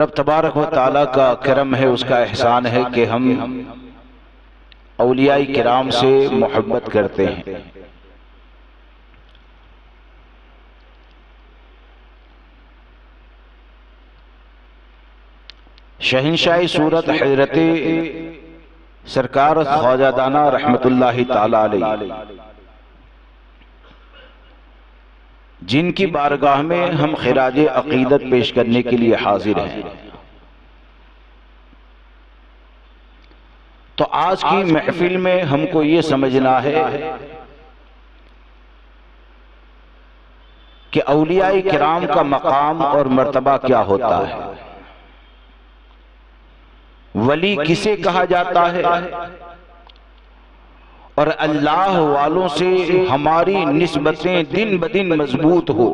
رب تبارک و تعالیٰ کا کرم ہے، اس کا احسان ہے کہ ہم اولیاء کرام سے محبت کرتے ہیں۔ شہنشاہ سورت حضرت سرکار خواجہ دانا رحمت اللہ تعالی علیہ، جن کی بارگاہ میں ہم خراج عقیدت پیش کرنے کے لیے حاضر ہیں، تو آج کی محفل میں ہم کو یہ سمجھنا ہے کہ اولیاء کرام کا مقام اور مرتبہ کیا ہوتا ہے، ولی کسے کہا جاتا ہے، اور اللہ والوں سے ہماری نسبتیں دن بدن مضبوط ہو،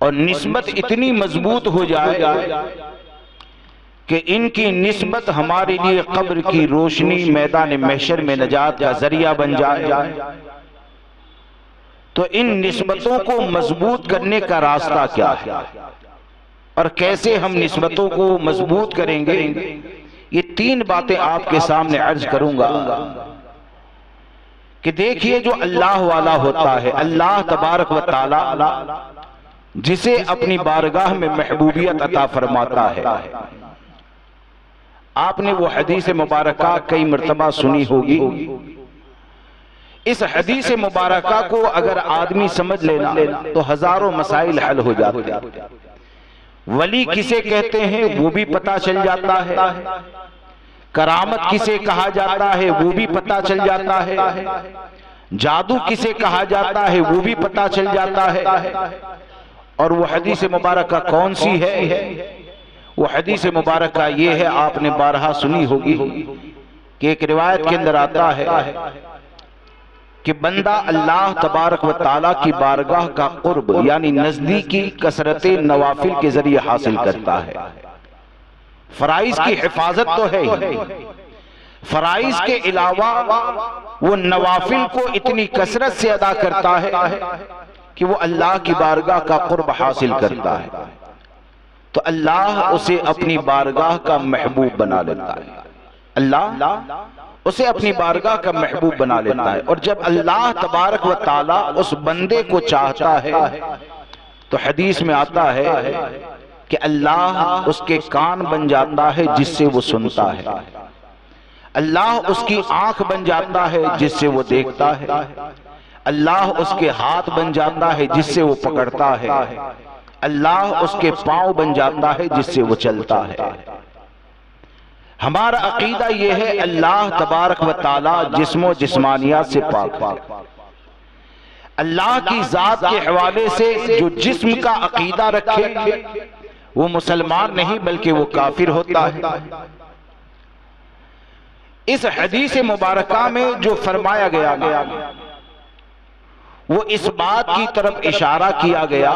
اور نسبت اتنی مضبوط ہو جائے کہ ان کی نسبت ہمارے لیے قبر کی روشنی، میدان محشر میں نجات کا ذریعہ بن جائے۔ تو ان نسبتوں کو مضبوط کرنے کا راستہ کیا ہے اور کیسے ہم نسبتوں کو مضبوط کریں گے، یہ تین باتیں آپ کے سامنے عرض کروں گا کہ دیکھیے جو اللہ والا ہوتا ہے، اللہ تبارک و تعالی جسے اپنی بارگاہ میں محبوبیت عطا فرماتا ہے، آپ نے وہ حدیث مبارکہ کئی مرتبہ سنی ہوگی۔ اس حدیث مبارکہ کو اگر آدمی سمجھ لینا تو ہزاروں مسائل حل ہو جاتے ہیں۔ ولی کسے کہتے ہیں وہ بھی پتہ چل جاتا ہے، کرامت کسے کہا جاتا ہے وہ بھی پتہ چل جاتا ہے، جادو کسے کہا جاتا ہے وہ بھی پتہ چل جاتا ہے۔ اور وہ حدیث مبارکہ کون سی ہے؟ وہ حدیث مبارکہ یہ ہے، آپ نے بارہا سنی ہوگی کہ ایک روایت کے اندر آتا ہے کہ بندہ اللہ تبارک و تعالیٰ کی بارگاہ کا قرب یعنی نزدیکی کثرت نوافل کے ذریعے حاصل کرتا ہے۔ فرائض کی حفاظت تو ہے ہی، فرائض کے علاوہ وہ نوافل کو اتنی کثرت سے ادا کرتا ہے کہ وہ اللہ کی بارگاہ کا قرب حاصل کرتا ہے، تو اللہ اسے اپنی بارگاہ کا محبوب بنا لیتا ہے، اللہ اسے اپنی بارگاہ کا محبوب بنا لیتا ہے۔ اور جب اللہ تبارک و تعالی اس بندے کو چاہتا ہے تو حدیث میں آتا ہے کہ اللہ اس کے کان بن جاتا ہے جس سے وہ سنتا ہے، اللہ اس کی آنکھ بن جاتا ہے جس سے وہ دیکھتا ہے، اللہ اس کے ہاتھ بن جاتا ہے جس سے وہ پکڑتا ہے، اللہ اس کے پاؤں بن جاتا ہے جس سے وہ چلتا ہے۔ ہمارا عقیدہ یہ ہے اللہ تبارک و تعالی جسم و جسمانیات سے پاک ہے۔ اللہ کی ذات کے حوالے سے جو جسم کا عقیدہ رکھے وہ مسلمان نہیں بلکہ وہ کافر ہوتا ہے۔ اس حدیث مبارکہ میں جو فرمایا گیا وہ اس بات کی طرف اشارہ کیا گیا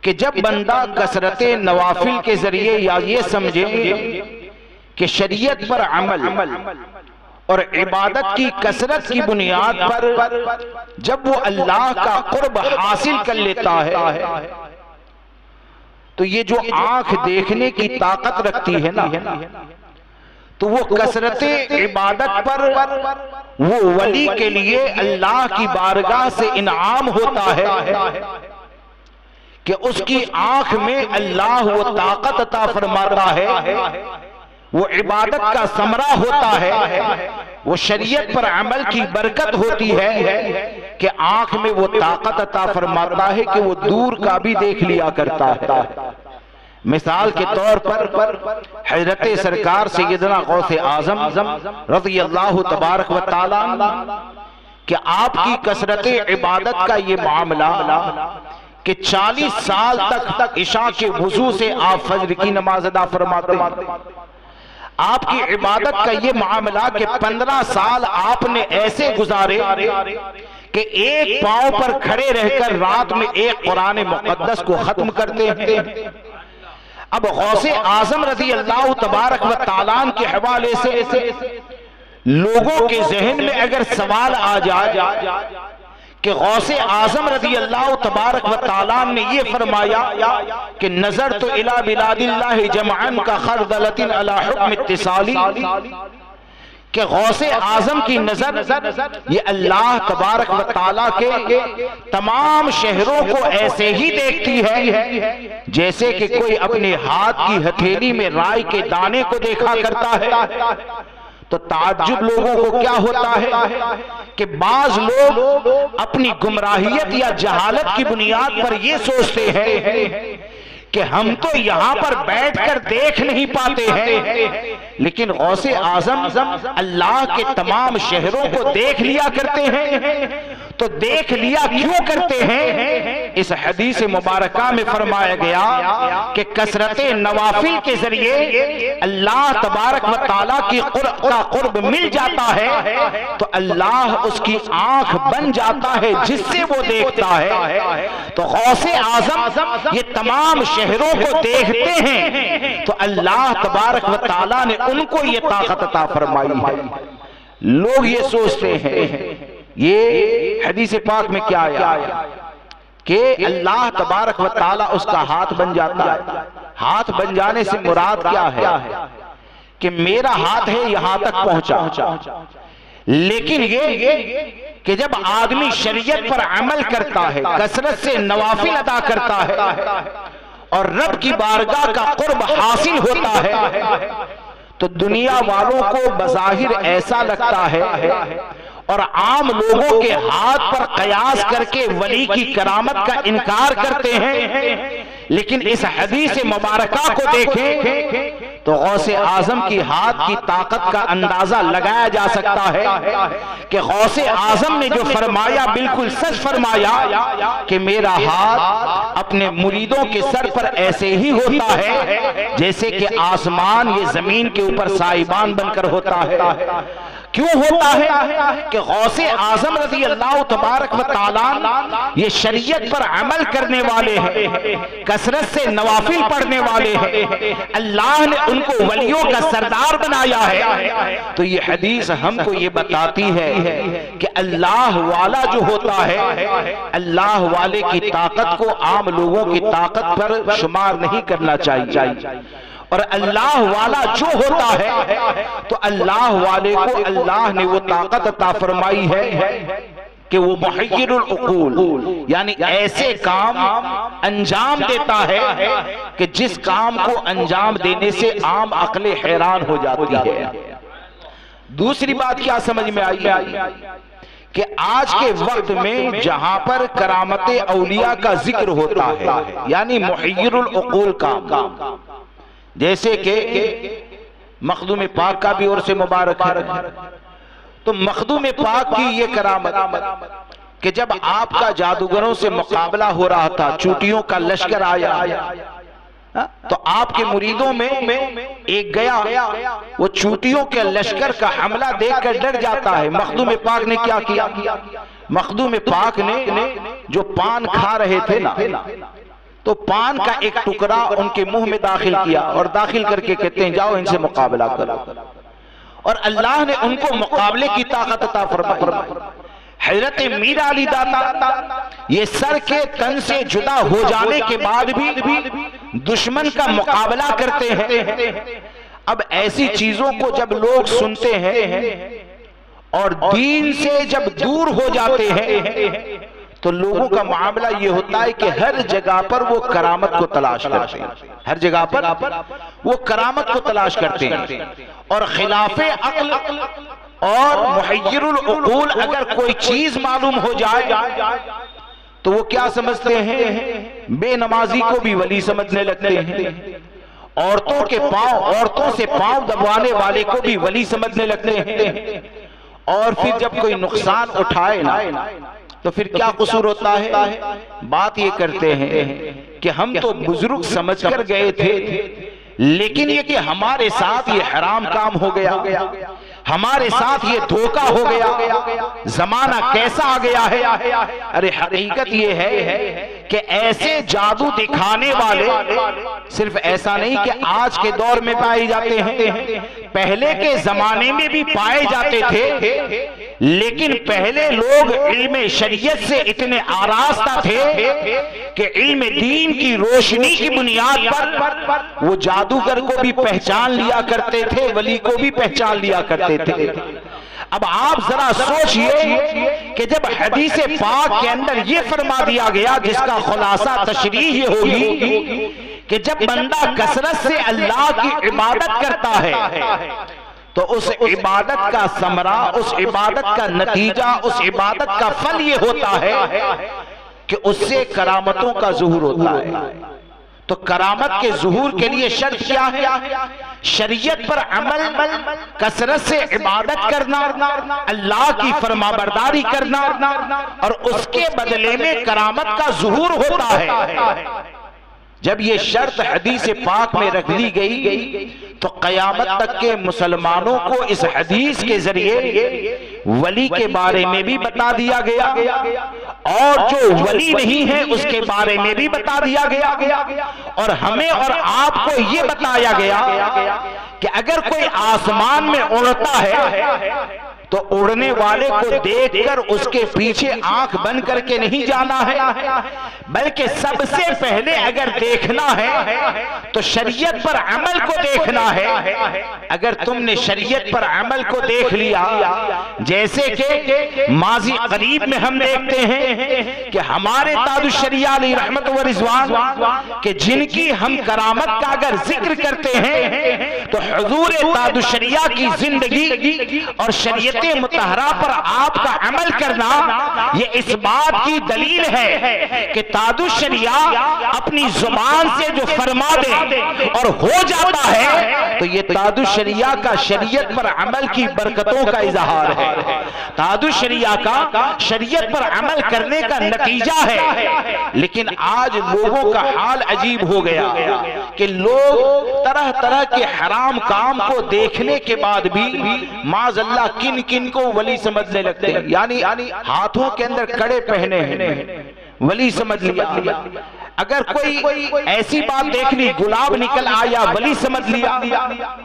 کہ جب بندہ کثرت نوافل کے ذریعے یا یہ سمجھے کہ شریعت پر عمل اور عبادت کی کثرت کی بنیاد پر جب وہ اللہ کا قرب حاصل کر لیتا ہے تو یہ جو آنکھ دیکھنے کی طاقت رکھتی ہے نا، تو وہ کثرت عبادت پر وہ ولی کے لیے اللہ کی بارگاہ سے انعام ہوتا ہے کہ اس کی آنکھ میں اللہ وہ طاقت عطا فرماتا ہے، وہ عبادت کا ثمرہ ہوتا ہے، وہ شریعت پر عمل کی برکت ہوتی ہے کہ آنکھ میں وہ طاقت عطا فرماتا ہے کہ وہ دور کا بھی دیکھ لیا کرتا ہے۔ مثال کے طور پر حضرت سرکار سیدنا غوث اعظم رضی اللہ تبارک و تعالی کہ آپ کی کثرت عبادت کا یہ معاملہ کہ 40 سال تک عشاء کے وضو سے آپ فجر کی نماز ادا فرماتے ہیں، آپ کی عبادت کا یہ معاملہ کہ 15 سال آپ نے ایسے گزارے کہ ایک پاؤں پر کھڑے رہ کر رات میں ایک قرآن مقدس کو ختم کرتے ہیں۔ اب غوث اعظم رضی اللہ تبارک و تعالیٰ کے حوالے سے لوگوں کے ذہن میں اگر سوال آ جائے کہ غوث اعظم رضی اللہ تبارک و تعالیٰ نے یہ فرمایا کہ نظر تو الی بلاد اللہ جمعن کا خردلۃ علی حکم اتصالی، کہ غوث اعظم کی نظر یہ اللہ تبارک و تعالیٰ کے تمام شہروں کو ایسے ہی دیکھتی ہے جیسے کہ کوئی اپنے ہاتھ کی ہتھیلی میں رائی کے دانے کو دیکھا کرتا ہے۔ تو تعجب لوگوں کو کیا ہوتا ہے کہ بعض لوگ اپنی گمراہیت یا جہالت کی بنیاد پر یہ سوچتے ہیں کہ ہم تو یہاں پر بیٹھ کر دیکھ نہیں پاتے ہیں، لیکن غوث اعظم اللہ کے تمام شہروں کو دیکھ لیا کرتے ہیں۔ تو دیکھ لیا کیوں کرتے ہیں؟ اس حدیث مبارکہ میں فرمایا گیا کہ کثرت نوافل کے ذریعے اللہ تبارک و تعالیٰ کی قرب مل جاتا ہے تو اللہ اس کی آنکھ بن جاتا ہے جس سے وہ دیکھتا ہے۔ تو غوث اعظم یہ تمام شہروں کو دیکھتے ہیں تو اللہ تبارک و تعالیٰ نے ان کو یہ طاقت عطا فرمائی ہے۔ لوگ یہ سوچتے ہیں، یہ حدیث پاک میں کیا آیا کہ اللہ تبارک و تعالیٰ اس کا ہاتھ بن جاتا ہے۔ ہاتھ بن جانے سے مراد کیا ہے کہ میرا ہاتھ ہے یہاں تک پہنچا، لیکن یہ کہ جب آدمی شریعت پر عمل کرتا ہے، کثرت سے نوافل ادا کرتا ہے اور رب کی بارگاہ کا قرب حاصل ہوتا ہے تو دنیا والوں کو بظاہر ایسا لگتا ہے اور عام لوگوں کے ہاتھ پر قیاس کر کے ولی کی کرامت کا انکار کرتے ہیں، لیکن اس حدیث مبارکہ کو دیکھیں تو غوث اعظم کی ہاتھ کی طاقت کا اندازہ لگایا جا سکتا ہے کہ غوث اعظم نے جو فرمایا بالکل سچ فرمایا کہ میرا ہاتھ اپنے مریدوں کے سر پر ایسے ہی ہوتا ہے جیسے کہ آسمان یہ زمین کے اوپر سائبان بن کر ہوتا ہے۔ کیوں ہوتا ہے کہ غوث اعظم رضی اللہ تبارک و تعالیٰ یہ شریعت پر عمل کرنے والے ہیں، کثرت سے نوافل پڑھنے والے ہیں، اللہ نے ان کو ولیوں کا سردار بنایا ہے۔ تو یہ حدیث ہم کو یہ بتاتی ہے کہ اللہ والا جو ہوتا ہے، اللہ والے کی طاقت کو عام لوگوں کی طاقت پر شمار نہیں کرنا چاہیے، اور اللہ والا جو ہوتا ہے تو اللہ والے کو اللہ نے وہ طاقت عطا فرمائی ہے کہ وہ محیر العقول، یعنی ایسے کام انجام دیتا ہے کہ جس کام کو انجام دینے سے عام عقل حیران ہو جاتی ہے۔ دوسری بات کیا سمجھ میں آئی کہ آج کے وقت میں جہاں پر کرامت اولیاء کا ذکر ہوتا ہے، یعنی محیر العقول کام، جیسے کہ مخدوم پاک کا بھی اور سے مبارک ہے، تو مخدوم پاک کی یہ کرامت کہ جب آپ کا جادوگروں سے مقابلہ ہو رہا تھا، چوٹیوں کا لشکر آیا تو آپ کے مریدوں میں ایک گیا، وہ چوٹیوں کے لشکر کا حملہ دیکھ کر ڈر جاتا ہے۔ مخدوم پاک نے کیا کیا؟ مخدوم پاک نے جو پان کھا رہے تھے نا، تو پان کا ایک ٹکڑا ان کے منہ میں داخل کیا اور داخل کر کے کہتے ہیں جاؤ ان سے مقابلہ کرو، اور اللہ نے ان کو مقابلے کی طاقت عطا فرمائی۔ حضرت میر علی داتا یہ سر کے تن سے جدا ہو جانے کے بعد بھی دشمن کا مقابلہ کرتے ہیں۔ اب ایسی چیزوں کو جب لوگ سنتے ہیں اور دین سے جب دور ہو جاتے ہیں تو لوگوں کا معاملہ یہ ہوتا ہے کہ ہر جگہ پر وہ کرامت کو تلاش کرتے ہیں، ہر جگہ پر وہ کرامت کو تلاش کرتے ہیں، اور خلاف عقل اور محیر العقول اگر کوئی چیز معلوم ہو جائے تو وہ کیا سمجھتے ہیں؟ بے نمازی کو بھی ولی سمجھنے لگتے ہیں، عورتوں سے پاؤں دبوانے والے کو بھی ولی سمجھنے لگتے ہیں، اور پھر جب کوئی نقصان اٹھائے نا تو پھر کیا قصور ہوتا ہے؟ بات یہ کرتے ہیں کہ ہم تو بزرگ سمجھ کر گئے تھے، لیکن یہ کہ ہمارے ساتھ یہ حرام کام ہو گیا، ہمارے ساتھ یہ دھوکہ ہو گیا، زمانہ کیسا آ گیا ہے۔ ارے حقیقت یہ ہے کہ ایسے جادو دکھانے والے صرف ایسا نہیں کہ آج کے دور میں پائے جاتے ہیں، پہلے کے زمانے میں بھی پائے جاتے تھے، لیکن پہلے لوگ علم شریعت سے اتنے آراستہ تھے کہ علم دین کی روشنی کی بنیاد پر وہ جادوگر کو بھی پہچان لیا کرتے تھے، ولی کو بھی پہچان لیا کرتے تھے۔ اب آپ ذرا سوچئے کہ جب حدیث پاک کے اندر یہ فرما دیا گیا، جس کا خلاصہ تشریح یہ ہوگی کہ جب بندہ کثرت سے اللہ کی عبادت کرتا ہے تو اس عبادت کا ثمرہ، اس عبادت کا نتیجہ، اس عبادت کا پھل یہ ہوتا ہے کہ اس سے کرامتوں کا ظہور ہوتا ہے۔ تو کرامت کے ظہور کے لیے شرط کیا ہے؟ شریعت پر عمل، کثرت سے عبادت کرنا، اللہ کی فرما برداری کرنا، اور اس کے بدلے میں کرامت کا ظہور ہوتا ہے۔ جب یہ شرط حدیث پاک میں رکھ لی گئی تو قیامت تک کے مسلمانوں کو اس حدیث کے ذریعے ولی کے بارے میں بھی بتا دیا گیا، اور جو ولی نہیں ہے اس کے بارے میں بھی بتا دیا گیا، اور ہمیں اور آپ کو یہ بتایا گیا کہ اگر کوئی آسمان میں اڑتا ہے تو اڑنے والے کو دیکھ کر اس کے پیچھے آنکھ بند کر کے نہیں جانا ہے، بلکہ سب سے پہلے اگر دیکھنا ہے تو شریعت پر عمل کو دیکھنا ہے۔ اگر تم نے شریعت پر عمل کو دیکھ لیا، جیسے کہ ماضی قریب میں ہم دیکھتے ہیں کہ ہمارے تاج الشریعہ علیہ رحمت و رضوان کہ جن کی ہم کرامت کا اگر ذکر کرتے ہیں تو حضور تاج الشریعہ کی زندگی اور شریعت مطہرہ پر آپ کا عمل کرنا یہ اس بات کی دلیل ہے کہ تاج الشریعہ اپنی زبان سے جو فرما دے اور ہو جاتا ہے تو یہ تاج الشریعہ کا شریعت پر عمل کی برکتوں کا اظہار ہے، تاج الشریعہ کا شریعت پر عمل کرنے کا نتیجہ ہے۔ لیکن آج لوگوں کا حال عجیب ہو گیا کہ لوگ طرح طرح کے حرام کام کو دیکھنے کے بعد بھی معاذ اللہ کن کو ولی سمجھنے لگتے ہیں، یعنی ہاتھوں کے اندر کڑے پہنے ہیں، ولی سمجھ لیا۔ اگر کوئی ایسی بات دیکھ لی، گلاب نکل آیا، ولی سمجھ لیا،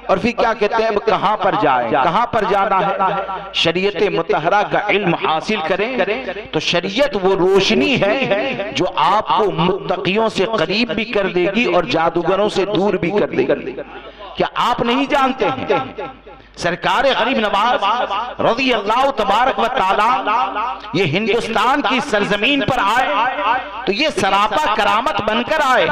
اور پھر کیا کہتے ہیں اب کہاں پر جائیں، کہاں پر جانا ہے؟ شریعت مطہرہ کا علم حاصل کریں تو شریعت وہ روشنی ہے جو آپ کو متقیوں سے قریب بھی کر دے گی اور جادوگروں سے دور بھی کر دے گی۔ کیا آپ نہیں جانتے ہیں سرکار غریب نواز رضی اللہ تبارک و تعالی یہ ہندوستان کی سرزمین پر آئے تو یہ سراپا کرامت بن کر آئے۔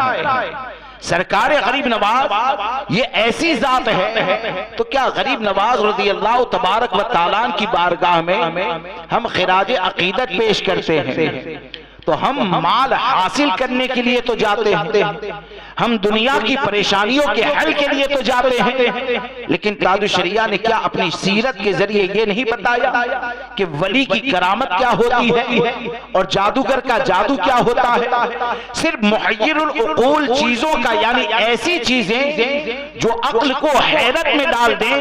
سرکار غریب نواز یہ ایسی ذات ہے، تو کیا غریب نواز رضی اللہ تبارک و تعالی کی بارگاہ میں ہم خراج عقیدت پیش کرتے ہیں تو ہم مال حاصل کرنے کے لیے تو جاتے ہیں، ہم دنیا کی پریشانیوں کے حل کے لیے تو جاتے ہیں، لیکن تاج الشریعہ نے کیا اپنی سیرت کے ذریعے یہ نہیں بتایا کہ ولی کی کرامت کیا ہوتی ہے اور جادوگر کا جادو کیا ہوتا ہے؟ صرف محیر العقول چیزوں کا، یعنی ایسی چیزیں جو عقل کو حیرت میں ڈال دیں،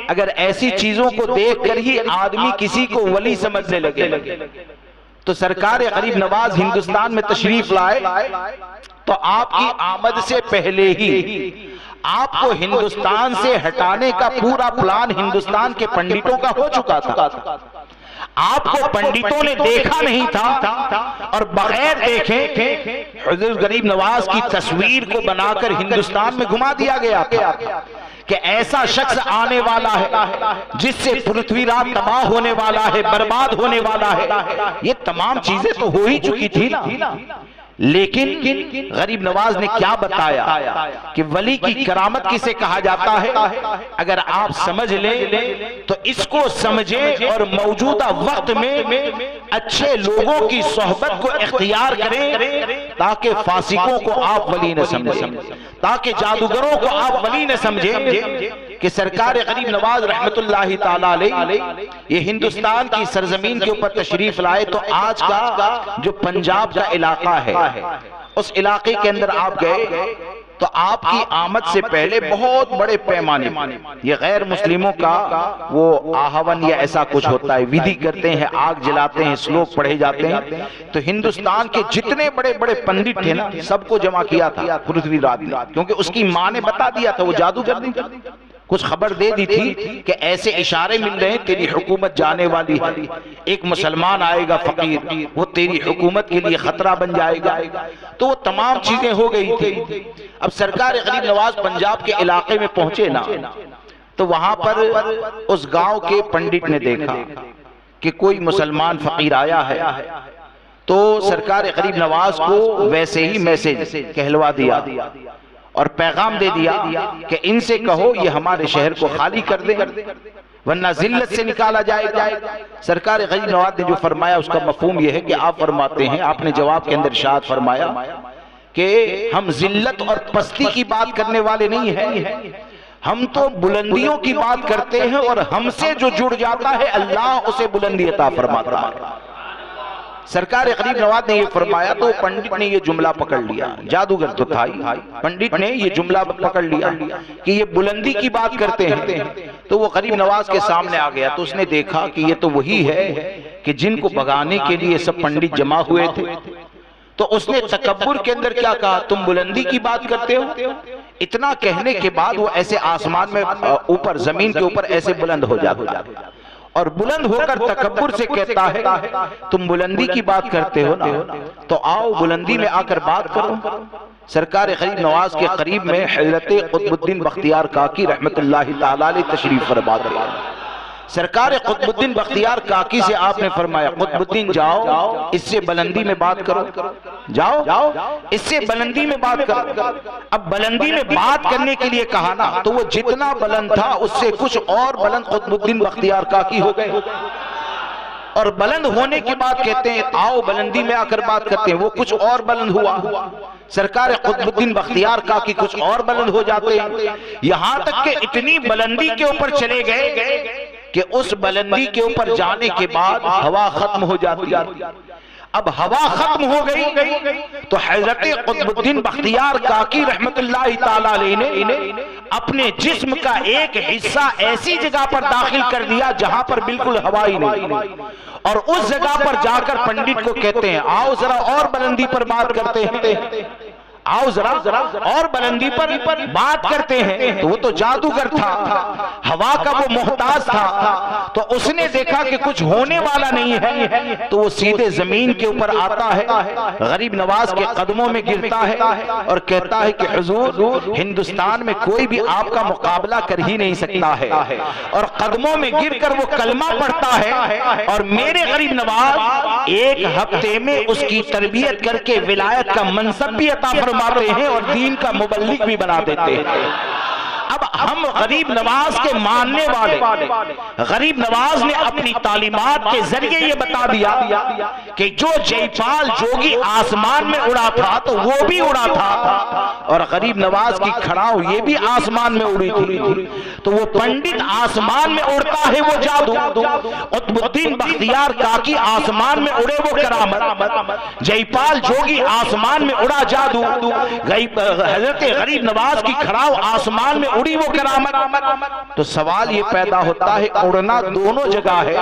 اگر ایسی چیزوں کو دیکھ کر ہی آدمی کسی کو ولی سمجھنے لگے تو سرکار غریب نواز ہندوستان میں تشریف لائے تو آپ کی آمد سے پہلے ہی آپ کو ہندوستان سے ہٹانے کا پورا پلان ہندوستان کے پنڈتوں کا ہو چکا تھا۔ آپ کو پنڈتوں نے دیکھا نہیں تھا اور بغیر دیکھے حضور غریب نواز کی تصویر کو بنا کر ہندوستان میں گھما دیا گیا تھا کہ ایسا شخص آنے والا ہے جس سے پرتھوی رات تباہ ہونے والا ہے، برباد ہونے والا ہے۔ یہ تمام چیزیں تو ہو ہی چکی تھی نا، لیکن غریب نواز نے کیا بتایا کہ ولی کی کرامت کسے کہا جاتا ہے؟ اگر آپ سمجھ لیں تو اس کو سمجھیں اور موجودہ وقت میں اچھے لوگوں کی صحبت کو اختیار کریں تاکہ فاسقوں کو آپ ولی نہ سمجھیں، تاکہ جادوگروں کو آپ ولی نہ سمجھیں کہ سرکار غریب نواز رحمت اللہ تعالی علیہ یہ ہندوستان کی سرزمین کے اوپر تشریف لائے تو آج کا جو پنجاب کا علاقہ ہے اس علاقے کے اندر آپ گئے تو آپ کی آمد سے پہلے بہت بڑے پیمانے یہ غیر مسلموں کا وہ آہون یا ایسا کچھ ہوتا ہے، ودھی کرتے ہیں، آگ جلاتے ہیں، سلوک پڑھے جاتے ہیں، تو ہندوستان کے جتنے بڑے بڑے پنڈت تھے نا سب کو جمع کیا تھا پرتھوی راج نے، کیونکہ اس کی ماں نے بتا دیا تھا، وہ جادوگر نہیں، کچھ خبر دے دی تھی کہ ایسے اشارے مل رہے ہیں تیری حکومت جانے والی ہے، ایک مسلمان آئے گا فقیر، وہ تیری حکومت کے لیے خطرہ بن جائے گا، تو وہ تمام چیزیں ہو گئی تھی۔ اب سرکار غریب نواز پنجاب کے علاقے میں پہنچے نا تو وہاں پر اس گاؤں کے پنڈت نے دیکھا کہ کوئی مسلمان فقیر آیا ہے، تو سرکار غریب نواز کو ویسے ہی میسج کہلوا دیا اور پیغام دے دیا کہ ان سے کہو یہ ہمارے شہر کو خالی کر دیں ورنہ ذلت سے نکالا جائے گا۔ سرکار غریب نواز نے جو فرمایا اس کا مفہوم یہ ہے کہ آپ فرماتے ہیں، آپ نے جواب کے اندر ارشاد فرمایا کہ ہم ذلت اور پستی کی بات کرنے والے نہیں ہیں، ہم تو بلندیوں کی بات کرتے ہیں، اور ہم سے جو جڑ جاتا ہے اللہ اسے بلندی عطا فرماتا ہے۔ سرکار غریب نواز نے یہ فرمایا تو پنڈت نے یہ جملہ پکڑ لیا، جادوگر تو تھا ہی، پنڈت نے یہ جملہ پکڑ لیا کہ یہ بلندی کی بات کرتے ہیں، تو وہ غریب نواز کے سامنے آ گیا تو اس نے دیکھا کہ یہ تو وہی ہے کہ جن کو بھگانے کے لیے سب پنڈت جمع ہوئے تھے، تو اس نے تکبر کے اندر کیا کہا، تم بلندی کی بات کرتے ہو؟ اتنا کہنے کے بعد وہ ایسے آسمان میں اوپر زمین کے اوپر ایسے بلند ہو جاتا ہے، اور بلند ہو کر تکبر سے کہتا ہے تم بلندی کی بات کرتے ہو نا، تو آؤ بلندی میں آ کر بات کرو۔ سرکار غریب نواز کے قریب میں حضرت قطب الدین بختیار کاکی رحمت اللہ تعالی علیہ تشریف فرما تھے۔ سرکار قطب الدین بختیار کاکی سے آپ نے فرمایا قطب الدین جاؤ اس سے بلندی میں بات کرو، جاؤ اس سے بلندی میں بات کرو۔ اب بلندی میں بات کرنے کے لیے کہا نا تو وہ جتنا بلند تھا اس سے کچھ اور بلند قطب الدین بختیار کاکی ہو گئے، اور بلند ہونے کے بعد کہتے ہیں آؤ بلندی میں آ کر بات کرتے ہیں، وہ کچھ اور بلند ہوا، سرکار قطب الدین بختیار کاکی کچھ اور بلند ہو جاتے ہیں، یہاں تک کہ اتنی بلندی کے اوپر چلے گئے کہ اس بلندی کے اوپر جانے کے بعد ہوا ختم ہو جاتی۔ اب ہوا ختم ہو گئی تو حضرت قطب الدین بختیار کاکی رحمت اللہ تعالی علیہ نے اپنے جسم کا ایک حصہ ایسی جگہ پر داخل کر دیا جہاں پر بالکل ہوا ہی نہیں، اور اس جگہ پر جا کر پنڈت کو کہتے ہیں آؤ ذرا اور بلندی پر بات کرتے ہیں، آؤ ذرا اور بلندی پر بات کرتے ہیں۔ تو وہ تو جادوگر تھا، ہوا کا وہ محتاج تھا، تو اس نے دیکھا کہ کچھ ہونے والا نہیں ہے تو وہ سیدھے زمین کے اوپر آتا ہے، غریب نواز کے قدموں میں گرتا ہے اور کہتا ہے کہ حضور ہندوستان میں کوئی بھی آپ کا مقابلہ کر ہی نہیں سکتا ہے، اور قدموں میں گر کر وہ کلمہ پڑھتا ہے، اور میرے غریب نواز ایک ہفتے میں اس کی تربیت کر کے ولایت کا منصب بھی عطا فرماتے ہیں اور دین کا مبلغ بھی بنا دیتے ہیں۔ اب ہم غریب نواز کے ماننے والے، غریب نواز نے اپنی تعلیمات کے ذریعے یہ بتا دیا کہ جو جے پال جوگی آسمان میں اڑا تھا تو وہ بھی اڑا تھا، اور غریب نواز کی کھڑاؤ یہ بھی آسمان میں اڑی تھی، تو وہ پنڈت آسمان میں اڑتا ہے وہ جادو، قطب الدین بختیار کاکی آسمان میں اڑے وہ کرامت، جے پال جوگی آسمان میں اڑا جادو، حضرت غریب نواز کی کھڑاؤ آسمان میں اڑی وہ کرامت۔ تو سوال یہ پیدا ہوتا ہے اڑنا دونوں جگہ ہے،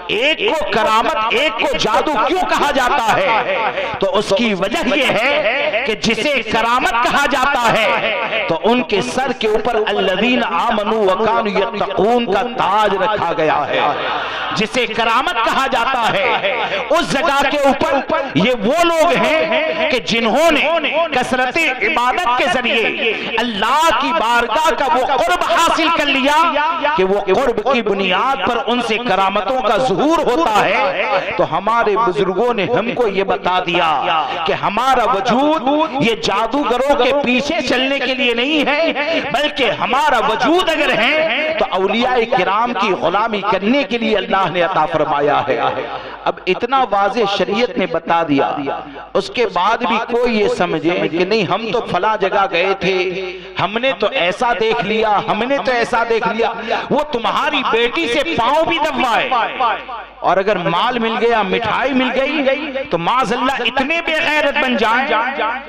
ایک کو کرامت ایک کو جادو کیوں کہا جاتا ہے؟ تو اس کی وجہ یہ ہے کہ جسے کرامت کہا جاتا ہے تو ان کے سر کے اوپر الذین آمنوا وکانوا یتقون کا تاج رکھا گیا ہے، جسے کرامت کہا جاتا ہے اس جگہ کے اوپر یہ وہ لوگ ہیں کہ جنہوں نے کثرت عبادت کے ذریعے اللہ کی بارگاہ کا وہ قرب حاصل کر لیا کہ وہ قرب کی بنیاد پر ان سے کرامتوں کا ظہور ہوتا ہے۔ تو ہمارے بزرگوں نے ہم کو یہ بتا دیا کہ ہمارا وجود یہ جادوگروں کے پیچھے چلنے کے لیے نہیں ہے، بلکہ ہمارا وجود اگر ہے تو اولیاء کرام کی غلامی کرنے کے لیے اللہ نے عطا فرمایا ہے۔ اب اتنا واضح شریعت نے بتا دیا، اس کے بعد بھی کوئی یہ سمجھے کہ نہیں ہم تو فلاں جگہ گئے تھے، ہم نے تو ایسا دیکھ لیا، ہم نے تو ایسا دیکھ لیا، وہ تمہاری بیٹی سے پاؤں بھی دبوائے، اور اگر مال مل گیا، مٹھائی مل گئی تو معاذ اللہ اتنے بے غیرت بن جائیں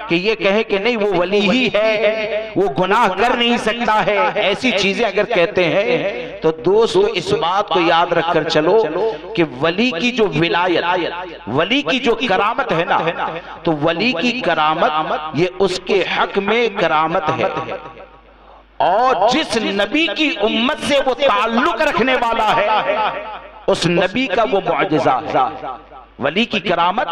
کہ یہ کہے کہ نہیں وہ ولی ہی ہے، وہ گناہ کر نہیں سکتا ہے، ایسی چیزیں اگر کہتے ہیں تو دوستو اس بات کو یاد رکھ کر چلو کہ ولی کی جو ولایت، ولی کی جو کرامت ہے نا، تو ولی کی کرامت یہ اس کے حق میں کرامت ہے، اور جس نبی کی امت سے وہ تعلق رکھنے والا ہے اس نبی کا وہ معجزہ ہے۔ ولی کی کرامت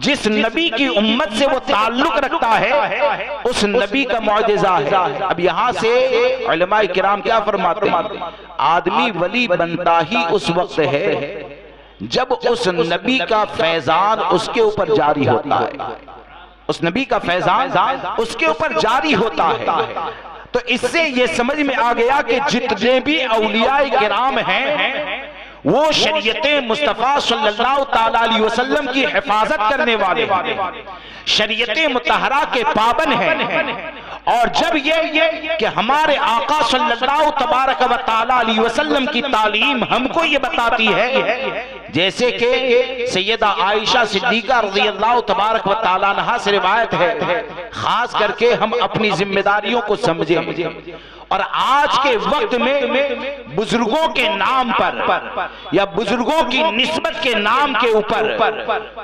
جس نبی کی امت سے وہ تعلق رکھتا ہے اس نبی کا معجزہ ہے۔ اب یہاں سے علماء کرام کیا فرماتے ہیں؟ آدمی ولی بنتا ہی اس وقت ہے جب اس نبی کا فیضان اس کے اوپر جاری ہوتا ہے، اس نبی کا فیضان اس کے اوپر جاری ہوتا ہے۔ تو اس سے یہ سمجھ میں آ گیا کہ جتنے بھی اولیاء کرام ہیں وہ شریعت مصطفیٰ صلی اللہ تعالیٰ علیہ وسلم کی حفاظت کرنے والے ہیں، شریعت مطہرہ کے پابند ہیں، اور جب یہ کہ ہمارے آقا صلی اللہ تبارک و تعالیٰ علیہ وسلم کی تعلیم ہم کو یہ بتاتی ہے، جیسے کہ سیدہ عائشہ صدیقہ رضی اللہ تبارک و تعالیٰ عنہا سے روایت ہے، خاص کر کے ہم اپنی ذمہ داریوں کو سمجھیں، اور آج کے وقت میں بزرگوں کے نام پر یا بزرگوں کی نسبت کے نام کے اوپر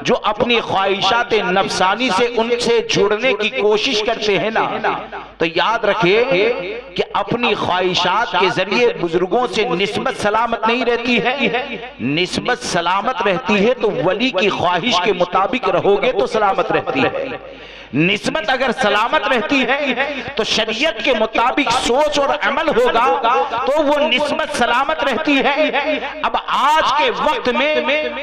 جو اپنی خواہشات نفسانی سے ان سے جڑنے کی کوشش کرتے ہیں نا، تو یاد رکھیں کہ اپنی خواہشات کے ذریعے بزرگوں سے نسبت سلامت نہیں رہتی ہے، نسبت سلامت رہتی ہے تو ولی کی خواہش کے مطابق رہو گے تو سلامت رہتی ہے، نسبت اگر سلامت رہتی ہے تو شریعت کے مطابق سوچ اور عمل ہوگا تو وہ نسبت سلامت رہتی ہے۔ اب آج کے وقت میں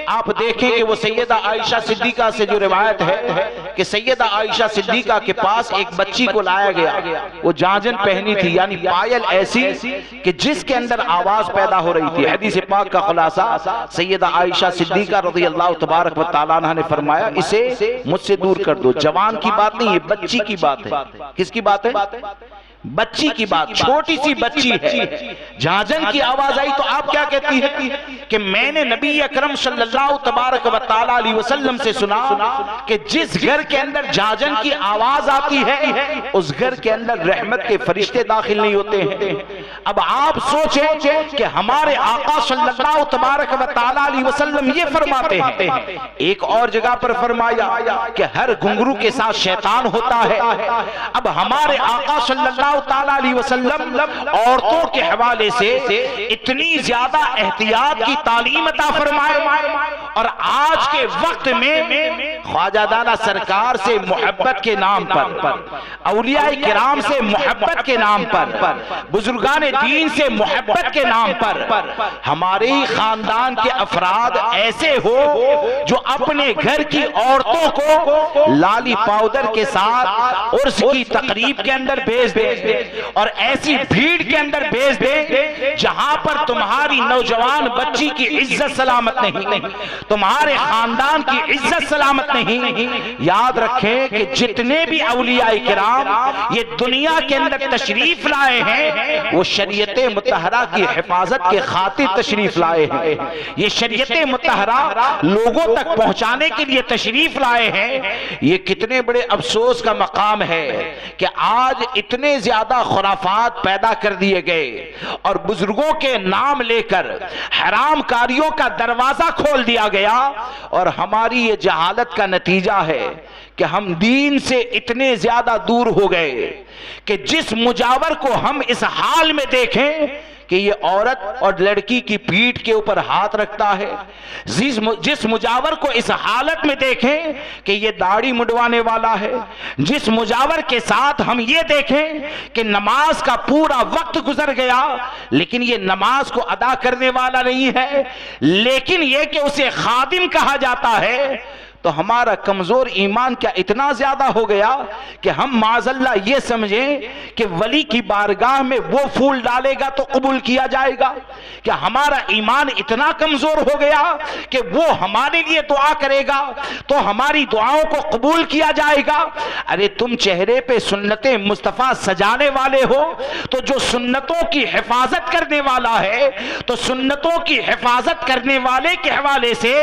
آپ دیکھیں کہ وہ سیدہ عائشہ صدیقہ سے جو روایت ہے کہ سیدہ عائشہ صدیقہ کے پاس ایک بچی کو لایا گیا، وہ جانجن پہنی تھی، یعنی پائل ایسی کہ جس کے اندر آواز پیدا ہو رہی تھی۔ حدیث پاک کا خلاصہ سیدہ عائشہ صدیقہ رضی اللہ تبارک و تعالیٰ عنہ نے فرمایا اسے مجھ سے دور کر دو، جوان کی بات نہیں، یہ بچی کی بات ہے۔ کس کی بات ہے؟ بچی کی بات، چھوٹی سی بچی ہے۔ جھانجھن کی آواز آئی تو آپ کیا کہتی ہے کہ میں نے نبی اکرم صلی اللہ تبارک و تعالیٰ علیہ وسلم سے سنا کہ جس گھر کے اندر جھانجھن کی آواز آتی ہے اس گھر کے اندر رحمت کے فرشتے داخل نہیں ہوتے ہیں۔ اب آپ سوچیں کہ ہمارے آقا صلی اللہ تبارک و تعالیٰ علیہ وسلم یہ فرماتے ہیں، ایک اور جگہ پر فرمایا کہ ہر گھنگرو کے ساتھ شیطان ہوتا ہے۔ اب ہمارے آقا صلی اللہ تعالیٰ علیہ وسلم عورتوں کے حوالے سے اتنی زیادہ احتیاط کی تعلیم عطا فرمائے، اور آج کے وقت میں خواجہ دانا سرکار سے محبت کے نام پر، اولیاء کرام سے محبت کے نام پر، بزرگان دین سے محبت کے نام پر ہمارے ہی خاندان کے افراد ایسے ہو جو اپنے گھر کی عورتوں کو لالی پاؤڈر کے ساتھ عرس کی تقریب کے اندر بھیج دے اور ایسی بھیڑ کے اندر بھیج دے جہاں پر تمہاری نوجوان بچی کی عزت سلامت نہیں، تمہارے خاندان کی عزت سلامت نہیں۔ یاد رکھیں کہ جتنے بھی اولیاء کرام یہ دنیا کے اندر تشریف لائے ہیں وہ شریعت مطہرہ کی حفاظت کے خاطر تشریف لائے ہیں، یہ شریعت مطہرہ لوگوں تک پہنچانے کے لیے تشریف لائے ہیں۔ یہ کتنے بڑے افسوس کا مقام ہے کہ آج اتنے زیادہ خرافات پیدا کر دیے گئے اور بزرگوں کے نام لے کر حرام کاریوں کا دروازہ کھول دیا گیا، اور ہماری یہ جہالت کا نتیجہ ہے کہ ہم دین سے اتنے زیادہ دور ہو گئے کہ جس مجاور کو ہم اس حال میں دیکھیں کہ یہ عورت اور لڑکی کی پیٹھ کے اوپر ہاتھ رکھتا ہے، جس مجاور کو اس حالت میں دیکھیں کہ یہ داڑھی مڈوانے والا ہے، جس مجاور کے ساتھ ہم یہ دیکھیں کہ نماز کا پورا وقت گزر گیا لیکن یہ نماز کو ادا کرنے والا نہیں ہے، لیکن یہ کہ اسے خادم کہا جاتا ہے، تو ہمارا کمزور ایمان کیا اتنا زیادہ ہو گیا کہ ہم معاذ اللہ یہ سمجھیں کہ ولی کی بارگاہ میں وہ پھول ڈالے گا تو قبول کیا جائے گا؟ کیا ہمارا ایمان اتنا کمزور ہو گیا کہ وہ ہمارے لیے دعا کرے گا تو ہماری دعاؤں کو قبول کیا جائے گا؟ ارے تم چہرے پہ سنت مصطفیٰ سجانے والے ہو تو جو سنتوں کی حفاظت کرنے والا ہے، تو سنتوں کی حفاظت کرنے والے کے حوالے سے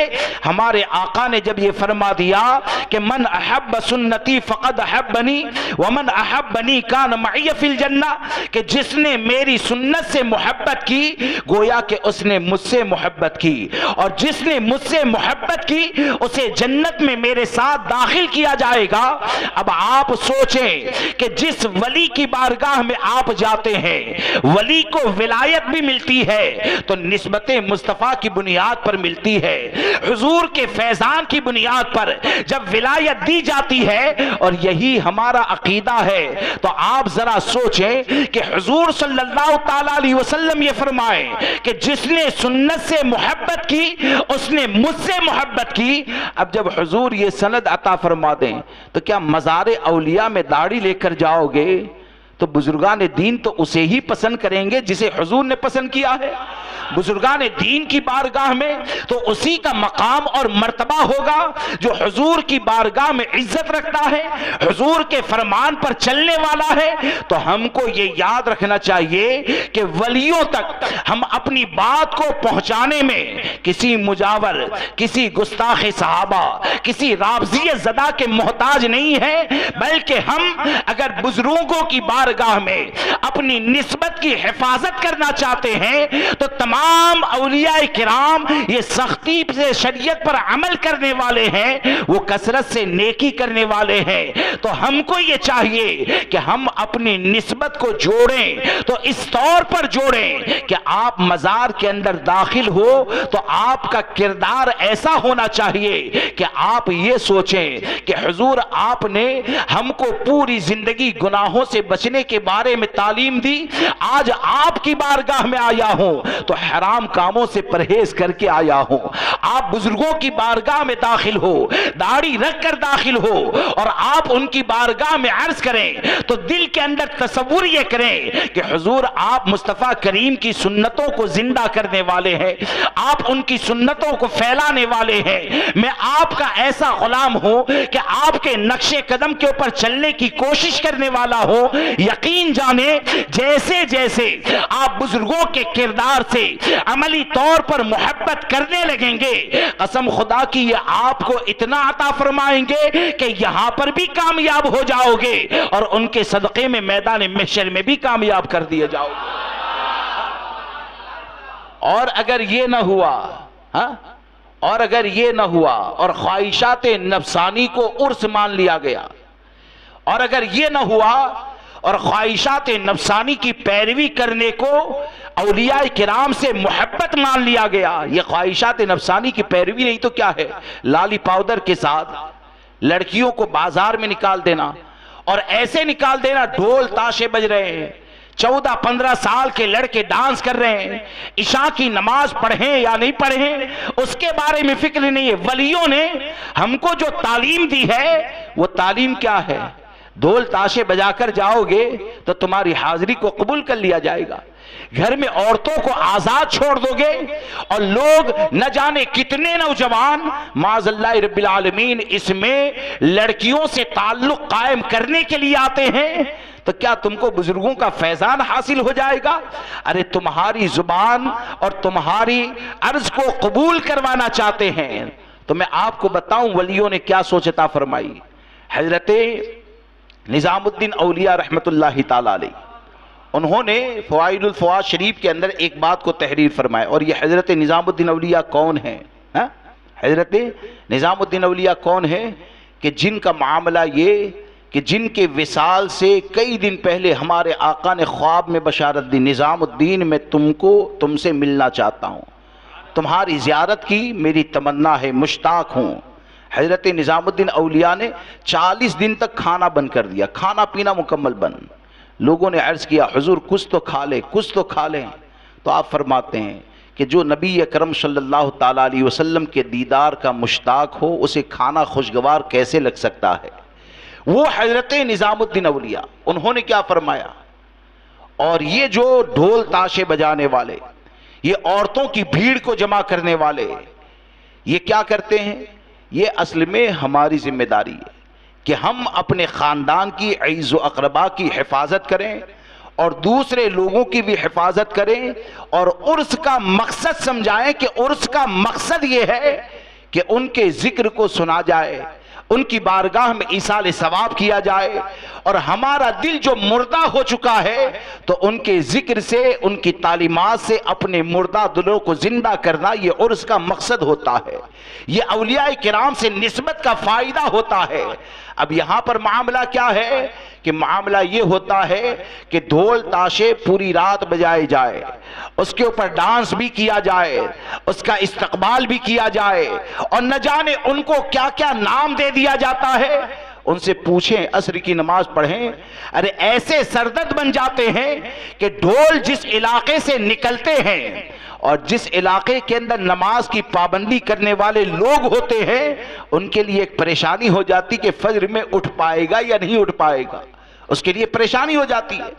ہمارے آقا نے جب یہ فرما دیا کہ من احب سنتی فقد احبنی ومن احبنی کان معی فی الجنہ، کہ جس نے میری سنت سے محبت کی گویا کہ اس نے مجھ سے محبت کی، اور جس نے مجھ سے محبت کی اسے جنت میں میرے ساتھ داخل کیا جائے گا۔ اب آپ سوچیں کہ جس ولی کی بارگاہ میں آپ جاتے ہیں، ولی کو ولایت بھی ملتی ہے تو نسبت مصطفیٰ کی بنیاد پر ملتی ہے، حضور کے فیضان کی بنیاد پر جب ولایت دی جاتی ہے، اور یہی ہمارا عقیدہ ہے۔ تو آپ ذرا سوچیں کہ حضور صلی اللہ تعالی علیہ وسلم یہ فرمائے کہ جس نے سنت سے محبت کی اس نے مجھ سے محبت کی۔ اب جب حضور یہ سند عطا فرما دیں تو کیا مزار اولیاء میں داڑھی لے کر جاؤ گے تو بزرگان دین تو اسے ہی پسند کریں گے جسے حضور نے پسند کیا ہے؟ بزرگان دین کی بارگاہ میں تو اسی کا مقام اور مرتبہ ہوگا جو حضور کی بارگاہ میں عزت رکھتا ہے، حضور کے فرمان پر چلنے والا ہے۔ تو ہم کو یہ یاد رکھنا چاہیے کہ ولیوں تک ہم اپنی بات کو پہنچانے میں کسی مجاور، کسی گستاخ صحابہ، کسی رافضی زدہ کے محتاج نہیں ہیں، بلکہ ہم اگر بزرگوں کی بارگاہ میں اپنی نسبت کی حفاظت کرنا چاہتے ہیں تو تمام اولیاء کرام یہ سختی سے شریعت پر عمل کرنے والے ہیں، وہ کثرت سے نیکی کرنے والے ہیں۔ تو ہم کو یہ چاہیے کہ ہم اپنی نسبت کو جوڑیں، تو اس طور پر جوڑیں کہ آپ مزار کے اندر داخل ہو تو آپ کا کردار ایسا ہونا چاہیے کہ آپ یہ سوچیں کہ حضور آپ نے ہم کو پوری زندگی گناہوں سے بچنے کے بارے میں تعلیم دی، آج آپ کی بارگاہ میں آیا ہوں تو حرام کاموں سے پرہیز کر کے آیا ہوں۔ آپ بزرگوں کی بارگاہ میں داخل ہو، داڑھی رکھ کر داخل ہو، اور آپ ان کی بارگاہ میں عرض کریں تو دل کے اندر تصور یہ کریں کہ حضور آپ مصطفیٰ کریم کی سنتوں کو زندہ کرنے والے ہیں، آپ ان کی سنتوں کو پھیلانے والے ہیں۔ میں آپ کا ایسا غلام ہوں کہ آپ کے نقش قدم کے اوپر چلنے کی کوشش کرنے والا ہوں۔ یقین جانیں جیسے جیسے آپ بزرگوں کے کردار سے عملی طور پر محبت کرنے لگیں گے، قسم خدا کی یہ آپ کو اتنا عطا فرمائیں گے کہ یہاں پر بھی کامیاب ہو جاؤ گے اور ان کے صدقے میں میدان محشر میں بھی کامیاب کر دیے جاؤ گے۔ اور اگر یہ نہ ہوا، اور اگر یہ نہ ہوا اور خواہشات نفسانی کو عرس مان لیا گیا، اور اگر یہ نہ ہوا اور خواہشات نفسانی کی پیروی کرنے کو اولیاء کرام سے محبت مان لیا گیا، یہ خواہشات نفسانی کی پیروی نہیں تو کیا ہے؟ لالی پاؤڈر کے ساتھ لڑکیوں کو بازار میں نکال دینا، اور ایسے نکال دینا ڈھول تاشے بج رہے ہیں، 14-15 سال کے لڑکے ڈانس کر رہے ہیں، عشاء کی نماز پڑھیں یا نہیں پڑھیں اس کے بارے میں فکر نہیں ہے۔ ولیوں نے ہم کو جو تعلیم دی ہے وہ تعلیم کیا ہے؟ ڈھول تاشے بجا کر جاؤ گے تو تمہاری حاضری کو قبول کر لیا جائے گا، گھر میں عورتوں کو آزاد چھوڑ دو گے، اور لوگ نہ جانے کتنے نوجوان معاذ اللہ رب العالمین اس میں لڑکیوں سے تعلق قائم کرنے کے لیے آتے ہیں، تو کیا تم کو بزرگوں کا فیضان حاصل ہو جائے گا؟ ارے تمہاری زبان اور تمہاری عرض کو قبول کروانا چاہتے ہیں۔ تو میں آپ کو بتاؤں ولیوں نے کیا سوچ عطا فرمائی۔ حضرت نظام الدین اولیاء رحمت اللہ تعالی علیہ، انہوں نے فوائد الفوائد شریف کے اندر ایک بات کو تحریر فرمایا، اور یہ حضرت نظام الدین اولیاء کون ہیں؟ حضرت نظام الدین اولیاء کون ہیں کہ جن کا معاملہ یہ کہ جن کے وصال سے کئی دن پہلے ہمارے آقا نے خواب میں بشارت دی، نظام الدین میں تم سے ملنا چاہتا ہوں، تمہاری زیارت کی میری تمنا ہے، مشتاق ہوں۔ حضرت نظام الدین اولیاء نے 40 دن تک کھانا بند کر دیا، کھانا پینا مکمل بند۔ لوگوں نے عرض کیا حضور کچھ تو کھا لیں، کچھ تو کھا لیں، تو آپ فرماتے ہیں کہ جو نبی اکرم صلی اللہ تعالیٰ علیہ وسلم کے دیدار کا مشتاق ہو اسے کھانا خوشگوار کیسے لگ سکتا ہے؟ وہ حضرت نظام الدین اولیاء انہوں نے کیا فرمایا؟ اور یہ جو ڈھول تاشے بجانے والے، یہ عورتوں کی بھیڑ کو جمع کرنے والے، یہ کیا کرتے ہیں؟ یہ اصل میں ہماری ذمہ داری ہے کہ ہم اپنے خاندان کی عیز و اقربا کی حفاظت کریں اور دوسرے لوگوں کی بھی حفاظت کریں، اور عرس کا مقصد سمجھائیں کہ عرس کا مقصد یہ ہے کہ ان کے ذکر کو سنا جائے، ان کی بارگاہ میں ایصال ثواب کیا جائے، اور ہمارا دل جو مردہ ہو چکا ہے تو ان کے ذکر سے، ان کی تعلیمات سے اپنے مردہ دلوں کو زندہ کرنا، یہ عرس کا مقصد ہوتا ہے، یہ اولیاء کرام سے نسبت کا فائدہ ہوتا ہے۔ اب یہاں پر معاملہ کیا ہے کہ معاملہ یہ ہوتا ہے کہ ڈھول تاشے پوری رات بجائے جائے، اس کے اوپر ڈانس بھی کیا جائے، اس کا استقبال بھی کیا جائے، اور نہ جانے ان کو کیا کیا نام دے دیا جاتا ہے۔ ان سے پوچھیں عصر کی نماز پڑھیں، ارے ایسے سردرد بن جاتے ہیں کہ ڈھول جس علاقے سے نکلتے ہیں اور جس علاقے کے اندر نماز کی پابندی کرنے والے لوگ ہوتے ہیں ان کے لیے ایک پریشانی ہو جاتی کہ فجر میں اٹھ پائے گا یا نہیں اٹھ پائے گا، اس کے لیے پریشانی ہو جاتی ہے۔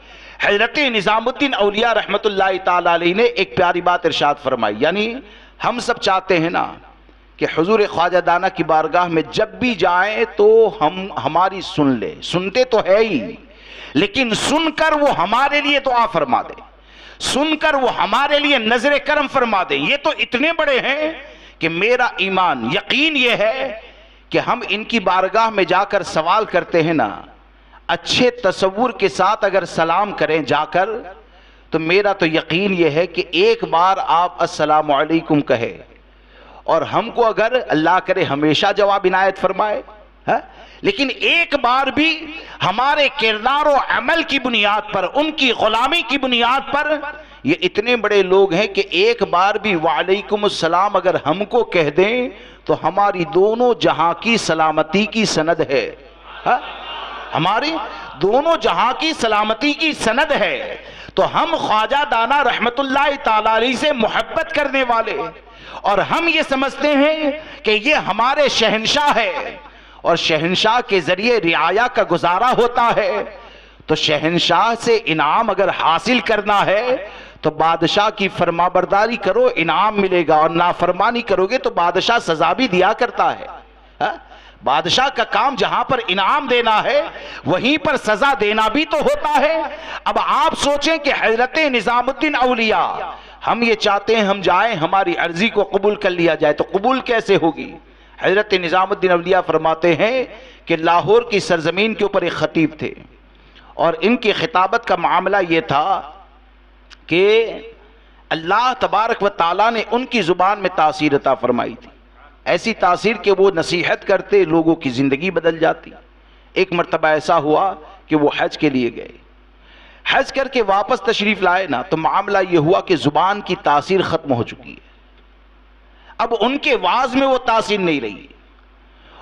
حضرت نظام الدین اولیاء رحمت اللہ تعالی علیہ نے ایک پیاری بات ارشاد فرمائی، یعنی ہم سب چاہتے ہیں نا کہ حضور خواجہ دانا کی بارگاہ میں جب بھی جائیں تو ہماری سن لے، سنتے تو ہے ہی لیکن سن کر وہ ہمارے لیے دعا فرما دے، سن کر وہ ہمارے لیے نظر کرم فرما دے۔ یہ تو اتنے بڑے ہیں کہ میرا ایمان یقین یہ ہے کہ ہم ان کی بارگاہ میں جا کر سوال کرتے ہیں نا، اچھے تصور کے ساتھ اگر سلام کریں جا کر تو میرا تو یقین یہ ہے کہ ایک بار آپ السلام علیکم کہے اور ہم کو اگر اللہ کرے ہمیشہ جواب عنایت فرمائے، لیکن ایک بار بھی ہمارے کردار و عمل کی بنیاد پر، ان کی غلامی کی بنیاد پر، یہ اتنے بڑے لوگ ہیں کہ ایک بار بھی وعلیکم السلام اگر ہم کو کہہ دیں تو ہماری دونوں جہاں کی سلامتی کی سند ہے، ہماری دونوں جہاں کی سلامتی کی سند ہے۔ تو ہم خواجہ دانا رحمت اللہ تعالی علیہ سے محبت کرنے والے، اور ہم یہ سمجھتے ہیں کہ یہ ہمارے شہنشاہ ہے اور شہنشاہ کے ذریعے رعایا کا گزارا ہوتا ہے، تو شہنشاہ سے انعام اگر حاصل کرنا ہے تو بادشاہ کی فرما برداری کرو، انعام ملے گا، اور نافرمانی کرو گے تو بادشاہ سزا بھی دیا کرتا ہے۔ بادشاہ کا کام جہاں پر انعام دینا ہے وہیں پر سزا دینا بھی تو ہوتا ہے۔ اب آپ سوچیں کہ حضرت نظام الدین اولیاء، ہم یہ چاہتے ہیں ہم جائیں ہماری عرضی کو قبول کر لیا جائے، تو قبول کیسے ہوگی؟ حضرت نظام الدین اولیاء فرماتے ہیں کہ لاہور کی سرزمین کے اوپر ایک خطیب تھے، اور ان کی خطابت کا معاملہ یہ تھا کہ اللہ تبارک و تعالیٰ نے ان کی زبان میں تاثیر عطا فرمائی تھی، ایسی تاثیر کہ وہ نصیحت کرتے لوگوں کی زندگی بدل جاتی۔ ایک مرتبہ ایسا ہوا کہ وہ حج کے لیے گئے، حج کر کے واپس تشریف لائے نا تو معاملہ یہ ہوا کہ زبان کی تاثیر ختم ہو چکی ہے، اب ان کے واعظ میں وہ تاثیر نہیں رہی،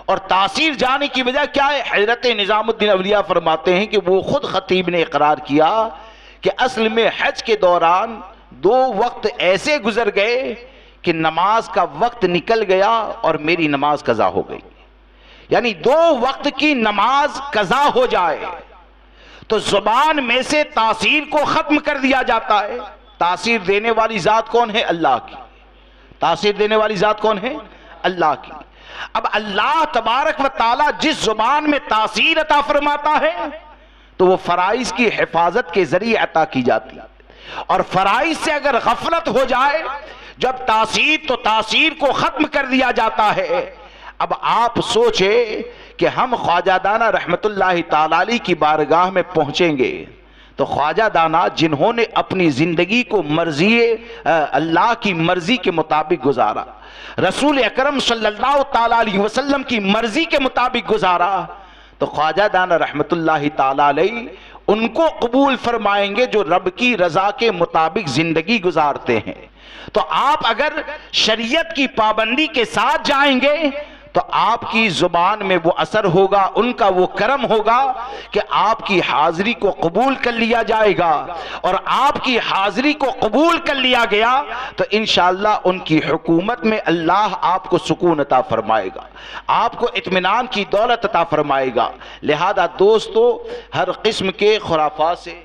اور تاثیر جانے کی وجہ کیا ہے؟ حضرت نظام الدین اولیاء فرماتے ہیں کہ وہ خود خطیب نے اقرار کیا کہ اصل میں حج کے دوران 2 وقت ایسے گزر گئے کہ نماز کا وقت نکل گیا اور میری نماز قضا ہو گئی، یعنی 2 وقت کی نماز قضا ہو جائے تو زبان میں سے تاثیر کو ختم کر دیا جاتا ہے۔ تاثیر دینے والی ذات کون ہے؟ اللہ کی۔ تاثیر دینے والی ذات کون ہے؟ اللہ کی۔ اب اللہ تبارک و تعالی جس زبان میں تاثیر عطا فرماتا ہے تو وہ فرائض کی حفاظت کے ذریعے عطا کی جاتی ہے، اور فرائض سے اگر غفلت ہو جائے جب تاثیر، تو تاثیر کو ختم کر دیا جاتا ہے۔ اب آپ سوچیں کہ ہم خواجہ دانا رحمت اللہ تعالی علیہ کی بارگاہ میں پہنچیں گے تو خواجہ دانا جنہوں نے اپنی زندگی کو اللہ کی مرضی کے مطابق گزارا، رسول اکرم صلی اللہ تعالی علیہ وسلم کی مرضی کے مطابق گزارا، تو خواجہ دانا رحمت اللہ تعالی علیہ ان کو قبول فرمائیں گے جو رب کی رضا کے مطابق زندگی گزارتے ہیں۔ تو آپ اگر شریعت کی پابندی کے ساتھ جائیں گے تو آپ کی زبان میں وہ اثر ہوگا، ان کا وہ کرم ہوگا کہ آپ کی حاضری کو قبول کر لیا جائے گا، اور آپ کی حاضری کو قبول کر لیا گیا تو انشاءاللہ ان کی حکومت میں اللہ آپ کو سکون عطا فرمائے گا، آپ کو اطمینان کی دولت عطا فرمائے گا۔ لہذا دوستو، ہر قسم کے خرافات سے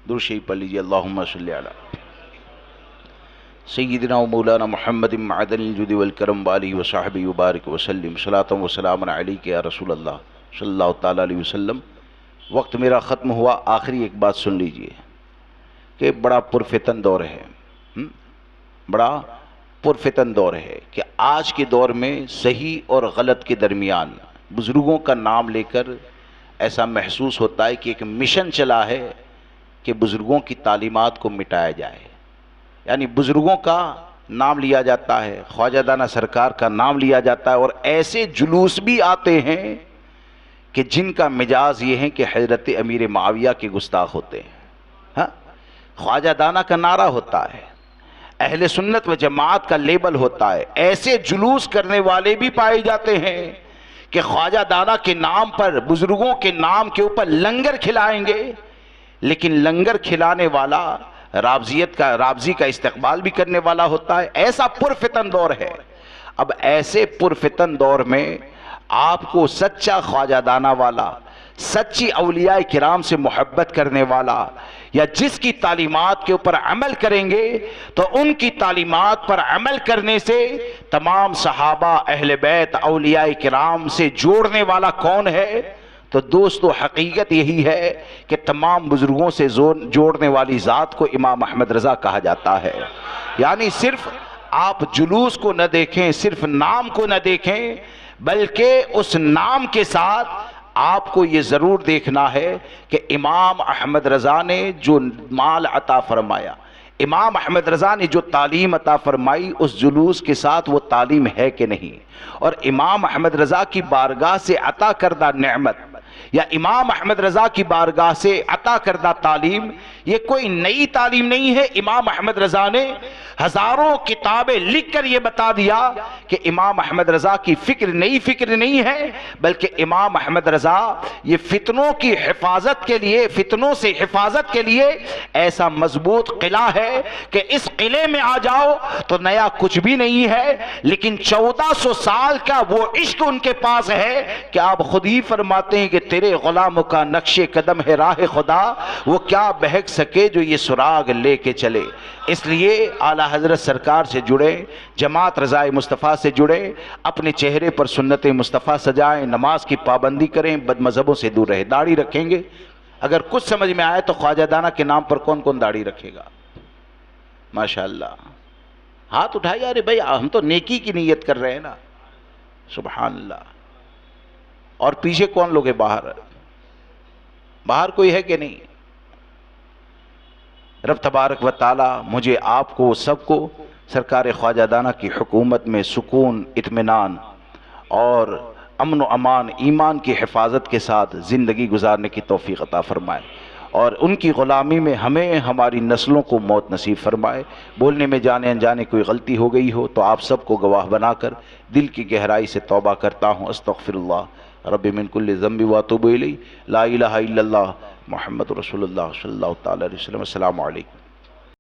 درود شریف پڑھ لیجیے۔ اللہم صلی علی سیدنا و مولانا محمد معدن الجود والکرم وآلہ وصحبہ وبارک وسلم، صلاۃ و سلام علیک یا رسول اللہ صلی اللہ تعالیٰ علیہ وسلم۔ وقت میرا ختم ہوا، آخری ایک بات سن لیجیے کہ بڑا پرفتن دور ہے، بڑا پرفتن دور ہے کہ آج کے دور میں صحیح اور غلط کے درمیان بزرگوں کا نام لے کر ایسا محسوس ہوتا ہے کہ ایک مشن چلا ہے کہ بزرگوں کی تعلیمات کو مٹایا جائے، یعنی بزرگوں کا نام لیا جاتا ہے، خواجہ دانا سرکار کا نام لیا جاتا ہے، اور ایسے جلوس بھی آتے ہیں کہ جن کا مجاز یہ ہے کہ حضرت امیر معاویہ کے گستاخ ہوتے ہیں۔ ہاں، خواجہ دانا کا نعرہ ہوتا ہے، اہل سنت و جماعت کا لیبل ہوتا ہے، ایسے جلوس کرنے والے بھی پائے جاتے ہیں کہ خواجہ دانا کے نام پر، بزرگوں کے نام کے اوپر لنگر کھلائیں گے، لیکن لنگر کھلانے والا رابضی کا استقبال بھی کرنے والا ہوتا ہے۔ ایسا پرفتن دور ہے۔ اب ایسے پرفتن دور میں آپ کو سچا خواجہ دانا والا، سچی اولیاء کرام سے محبت کرنے والا، یا جس کی تعلیمات کے اوپر عمل کریں گے تو ان کی تعلیمات پر عمل کرنے سے تمام صحابہ، اہل بیت، اولیاء کرام سے جوڑنے والا کون ہے؟ تو دوستو، حقیقت یہی ہے کہ تمام بزرگوں سے جوڑنے والی ذات کو امام احمد رضا کہا جاتا ہے۔ یعنی صرف آپ جلوس کو نہ دیکھیں، صرف نام کو نہ دیکھیں، بلکہ اس نام کے ساتھ آپ کو یہ ضرور دیکھنا ہے کہ امام احمد رضا نے جو مال عطا فرمایا، امام احمد رضا نے جو تعلیم عطا فرمائی، اس جلوس کے ساتھ وہ تعلیم ہے کہ نہیں، اور امام احمد رضا کی بارگاہ سے عطا کردہ نعمت یا امام احمد رضا کی بارگاہ سے عطا کردہ تعلیم یہ کوئی نئی تعلیم نہیں ہے۔ امام احمد رضا نے ہزاروں کتابیں لکھ کر یہ بتا دیا کہ امام احمد رضا کی فکر نئی فکر نہیں ہے، بلکہ امام احمد رضا یہ فتنوں کی حفاظت کے لیے، فتنوں سے حفاظت کے لیے ایسا مضبوط قلعہ ہے کہ اس قلعے میں آ جاؤ تو نیا کچھ بھی نہیں ہے، لیکن 1400 سال کا وہ عشق ان کے پاس ہے کہ آپ خود ہی فرماتے ہیں کہ تیرے غلاموں کا نقش قدم ہے راہ خدا، وہ کیا بہک سکے جو یہ سراغ لے کے چلے۔ اس لیے اعلیٰ حضرت سرکار سے جڑے، جماعت رضائے مصطفیٰ سے جڑے، اپنے چہرے پر سنت مصطفیٰ سجائیں، نماز کی پابندی کریں، بد مذہبوں سے دور رہے۔ داڑھی رکھیں گے، اگر کچھ سمجھ میں آئے تو خواجہ دانا کے نام پر کون کون داڑھی رکھے گا؟ ماشاءاللہ، ہاتھ اٹھائے، ارے بھائی ہم تو نیکی کی نیت کر رہے ہیں نا، سبحان اللہ۔ اور پیچھے کون لوگ ہیں؟ باہر کوئی ہے کہ نہیں؟ رب تبارک و تعالی مجھے، آپ کو، سب کو سرکار خواجہ دانا کی حکومت میں سکون، اطمینان اور امن و امان، ایمان کی حفاظت کے ساتھ زندگی گزارنے کی توفیق عطا فرمائے، اور ان کی غلامی میں ہمیں، ہماری نسلوں کو موت نصیب فرمائے۔ بولنے میں جانے انجانے کوئی غلطی ہو گئی ہو تو آپ سب کو گواہ بنا کر دل کی گہرائی سے توبہ کرتا ہوں۔ استغفر اللہ رب من کل ذنب واتوب الیہ، لا الہ الا اللہ محمد رسول اللہ صلی اللہ تعالی علیہ وسلم۔ السلام علیکم۔